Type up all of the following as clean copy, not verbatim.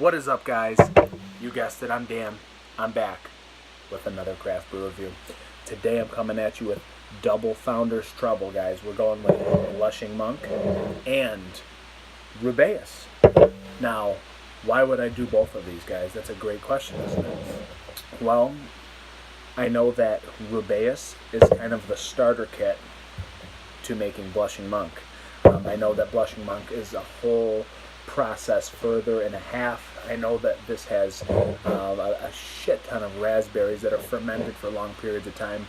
What is up, guys? You guessed it, I'm Dan. I'm back with another craft brew review. Today I'm coming at you with double Founder's Trouble, guys. We're going with Blushing Monk and Rubaeus. Now, why would I do both of these, guys? That's a great question, isn't it? Well, I know that Rubaeus is kind of the starter kit to making Blushing Monk. I know that Blushing Monk is a whole process further and a half. I know that this has a shit ton of raspberries that are fermented for long periods of time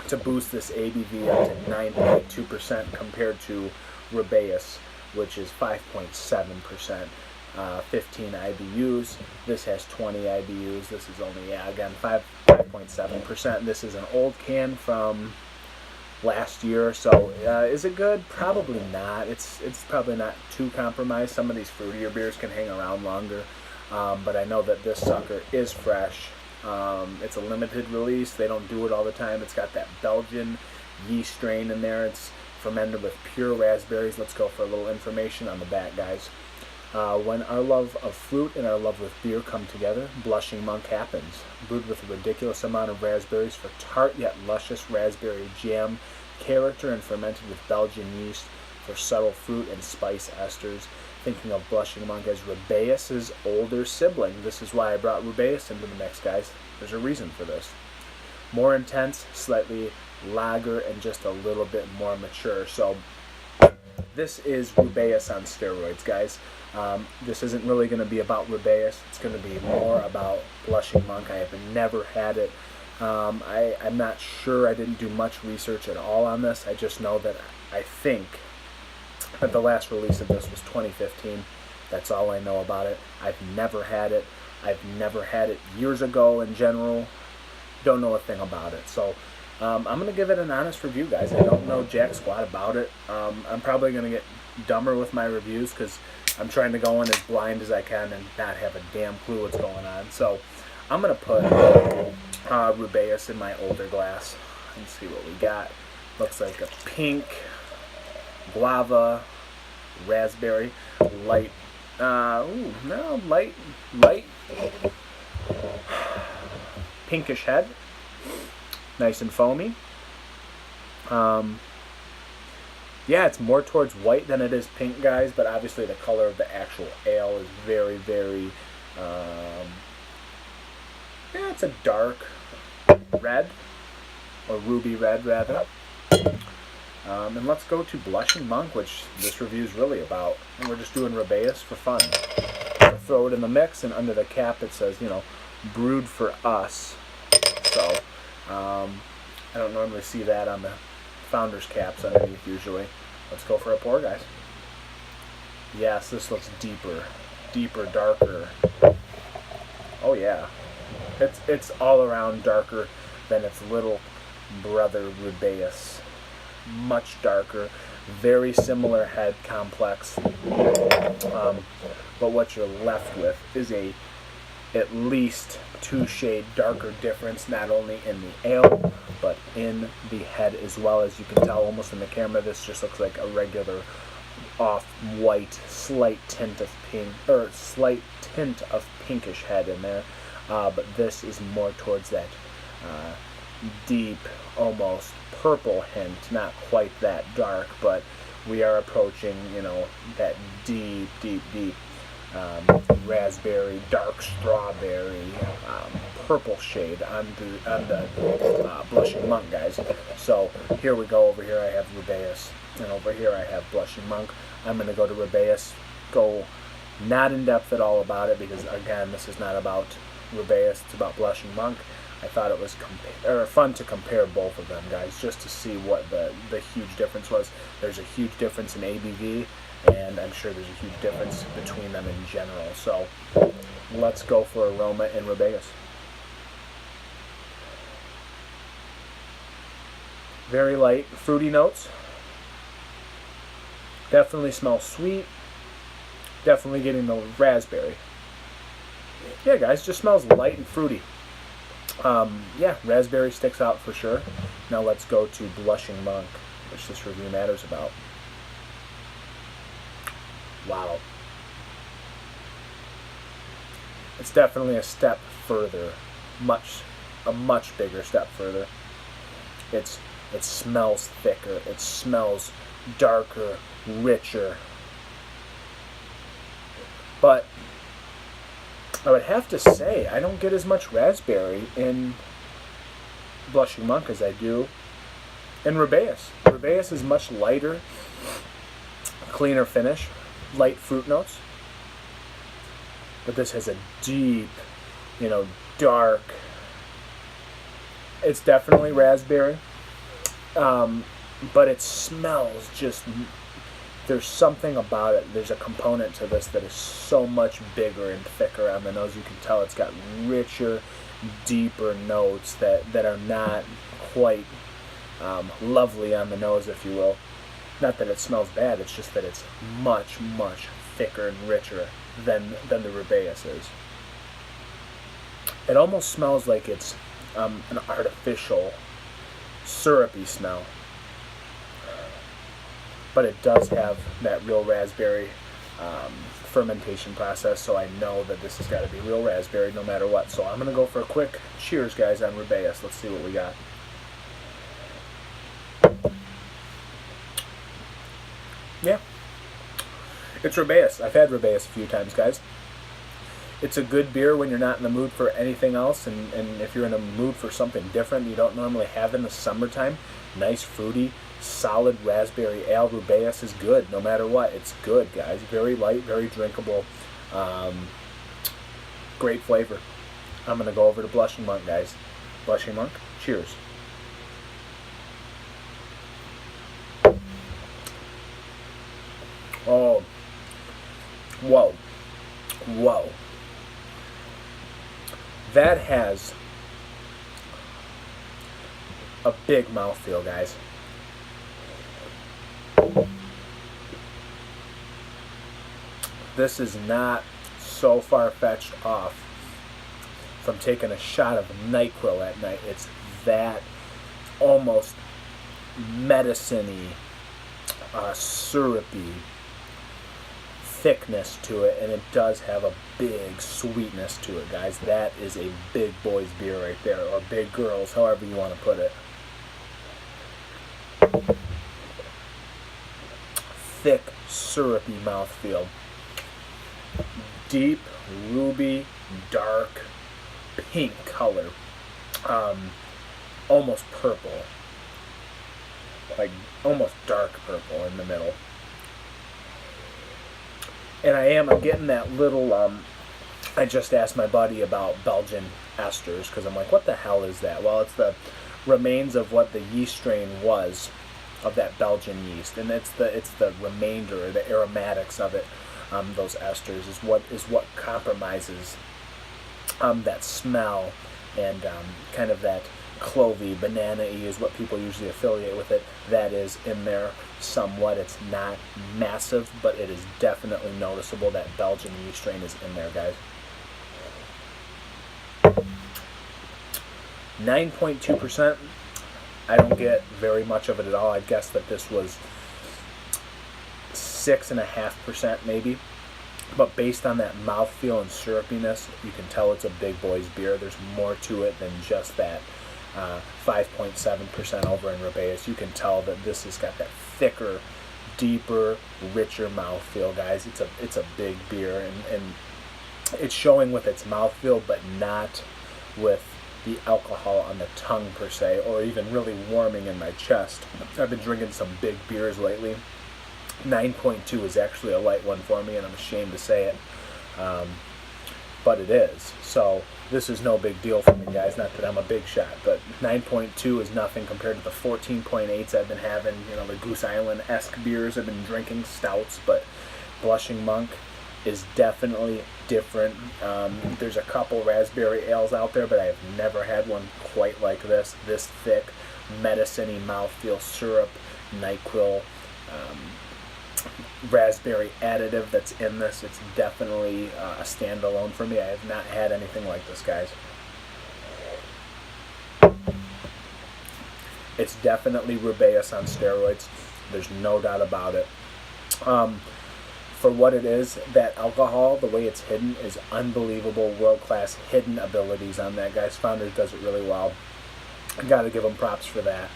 to boost this ABV up to 9.2% compared to Rubaeus, which is 5.7%. 15 IBUs. This has 20 IBUs. This is only, again, 5.7%. This is an old can from last year, so is it good? Probably not. It's probably not too compromised. Some of these fruitier beers can hang around longer, but I know that this sucker is fresh. It's a limited release. They don't do it all the time. It's got that Belgian yeast strain in there. It's fermented with pure raspberries. Let's go for a little information on the back, guys. When our love of fruit and our love with beer come together, Blushing Monk happens. Brewed with a ridiculous amount of raspberries for tart yet luscious raspberry jam character and fermented with Belgian yeast for subtle fruit and spice esters. Thinking of Blushing Monk as Rubaeus' older sibling. This is why I brought Rubaeus into the mix, guys. There's a reason for this. More intense, slightly lager, and just a little bit more mature. So this is Rubaeus on steroids, guys. This isn't really going to be about Rubaeus. It's going to be more about Blushing Monk. I have never had it. I'm not sure. I didn't do much research at all on this. I just know that I think that the last release of this was 2015. That's all I know about it. I've never had it. I've never had it years ago in general. Don't know a thing about it. So I'm going to give it an honest review, guys. I don't know jack squat about it. I'm probably going to get dumber with my reviews because I'm trying to go in as blind as I can and not have a damn clue what's going on. So I'm going to put Rubaeus in my older glass and see what we got. Looks like a pink, guava, raspberry, light, light, pinkish head. Nice and foamy. Yeah, it's more towards white than it is pink, guys, but obviously the color of the actual ale is very, very, yeah, it's a dark red, or ruby red, rather. And let's go to Blushing Monk, which this review is really about. And we're just doing Rubaeus for fun. So throw it in the mix, and under the cap it says, you know, brewed for us. So, I don't normally see that on the Founder's caps underneath usually. Let's go for a pour, guys. Yes, this looks deeper, darker. Oh yeah, it's all around darker than its little brother Rubaeus. Much darker, very similar head complex. But what you're left with is a at least 2-shade darker difference, not only in the ale, but in the head as well. As you can tell almost in the camera, this just looks like a regular off-white, slight tint of pink, or slight tint of pinkish head in there. But this is more towards that deep, almost purple hint, not quite that dark, but we are approaching, you know, that deep raspberry, dark strawberry, purple shade on the Blushing Monk, guys. So here we go. Over here I have Rubaeus, and over here I have Blushing Monk. I'm going to go to Rubaeus, go not in depth at all about it, because again, this is not about Rubaeus, it's about Blushing Monk. I thought it was fun to compare both of them, guys, just to see what the huge difference was. There's a huge difference in ABV, and I'm sure there's a huge difference between them in general. So let's go for aroma in Rubaeus. Very light, fruity notes. Definitely smells sweet. Definitely getting the raspberry. Yeah, guys, just smells light and fruity. Yeah, raspberry sticks out for sure. Now let's go to Blushing Monk, which this review matters about. Wow. It's definitely a step further, a much bigger step further. It smells thicker. It smells darker, richer. But I would have to say I don't get as much raspberry in Blushing Monk as I do in Rubaeus. Rubaeus is much lighter, cleaner finish, light fruit notes. But this has a deep, dark. It's definitely raspberry, but it smells just. There's something about it. There's a component to this that is so much bigger and thicker on the nose. You can tell it's got richer, deeper notes that are not quite lovely on the nose, if you will. Not that it smells bad. It's just that it's much, much thicker and richer than the Rubaeus is. It almost smells like it's an artificial, syrupy smell. But it does have that real raspberry fermentation process, so I know that this has got to be real raspberry no matter what. So I'm going to go for a quick cheers, guys, on Rubaeus. Let's see what we got. Yeah. It's Rubaeus. I've had Rubaeus a few times, guys. It's a good beer when you're not in the mood for anything else, and if you're in the mood for something different you don't normally have in the summertime. Nice, fruity, solid raspberry ale. Rubaeus is good no matter what. It's good, guys. Very light, very drinkable. Great flavor. I'm going to go over to Blushing Monk, guys. Blushing Monk, cheers. Oh, whoa, whoa. That has a big mouthfeel, guys. This is not so far-fetched off from taking a shot of NyQuil at night. It's that almost medicine-y, syrupy thickness to it, and it does have a big sweetness to it, guys. That is a big boy's beer right there, or big girls, however you want to put it. Thick, syrupy mouthfeel. Deep, ruby, dark, pink color. Almost purple. Like, almost dark purple in the middle. And I'm getting that little, I just asked my buddy about Belgian esters, because I'm like, what the hell is that? Well, it's the remains of what the yeast strain was of that Belgian yeast, and it's the remainder, the aromatics of it. Those esters is what compromises that smell, and kind of that clovey, banana-y is what people usually affiliate with it. That is in there somewhat. It's not massive, but it is definitely noticeable. That Belgian yeast strain is in there, guys. 9.2%. I don't get very much of it at all. I guess that this was 6.5% maybe. But based on that mouthfeel and syrupiness, you can tell it's a big boy's beer. There's more to it than just that 5.7% over in Rubaeus. You can tell that this has got that thicker, deeper, richer mouthfeel, guys. It's a big beer, and it's showing with its mouthfeel, but not with the alcohol on the tongue per se, or even really warming in my chest. I've been drinking some big beers lately. 9.2 is actually a light one for me, and I'm ashamed to say it, but it is. So this is no big deal for me, guys. Not that I'm a big shot, but 9.2 is nothing compared to the 14.8s I've been having. The Goose Island-esque beers I've been drinking, stouts. But Blushing Monk is definitely different. There's a couple raspberry ales out there, but I have never had one quite like this. This thick, medicine-y mouthfeel, syrup, NyQuil, raspberry additive that's in this. It's definitely a standalone for me. I have not had anything like this, guys. It's definitely Rubaeus on steroids. There's no doubt about it. for what it is, that alcohol, the way it's hidden, is unbelievable. World-class hidden abilities on that, guys. Founders does it really well. I gotta give them props for that.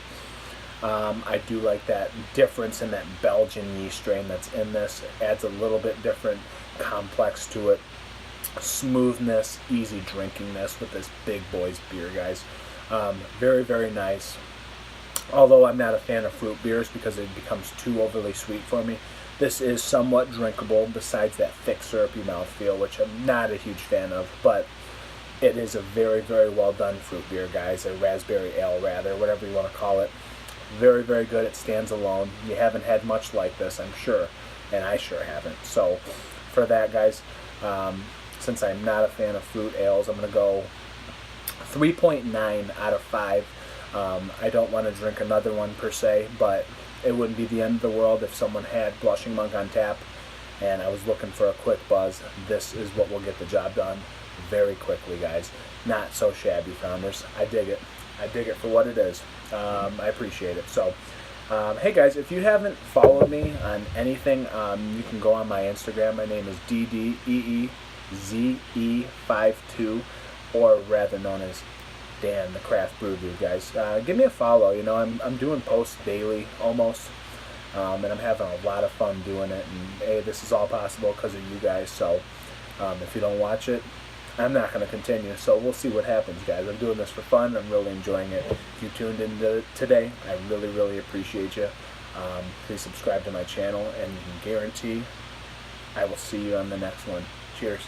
I do like that difference in that Belgian yeast strain that's in this. It adds a little bit different complex to it. Smoothness, easy drinkingness with this big boys beer, guys. Very, very nice. Although I'm not a fan of fruit beers because it becomes too overly sweet for me, this is somewhat drinkable besides that thick syrupy mouthfeel, which I'm not a huge fan of, but it is a very, very well done fruit beer, guys. A raspberry ale, rather, whatever you want to call it. Very, very good. It stands alone. You haven't had much like this, I'm sure, and I sure haven't. So for that, guys, since I'm not a fan of fruit ales, I'm going to go 3.9 out of 5. I don't want to drink another one per se, but it wouldn't be the end of the world if someone had Blushing Monk on tap and I was looking for a quick buzz. This is what will get the job done very quickly, guys. Not so shabby, founders. I dig it. I dig it for what it is. I appreciate it. So, hey guys, if you haven't followed me on anything, you can go on my Instagram. My name is DDEEZE52, or rather known as Dan, the Craft Brew Dude, guys. Give me a follow. You know, I'm doing posts daily almost, and I'm having a lot of fun doing it. And hey, this is all possible because of you guys. So, if you don't watch it, I'm not going to continue. So we'll see what happens, guys. I'm doing this for fun. I'm really enjoying it. If you tuned in today, I really, really appreciate you. Please subscribe to my channel, and you can guarantee I will see you on the next one. Cheers.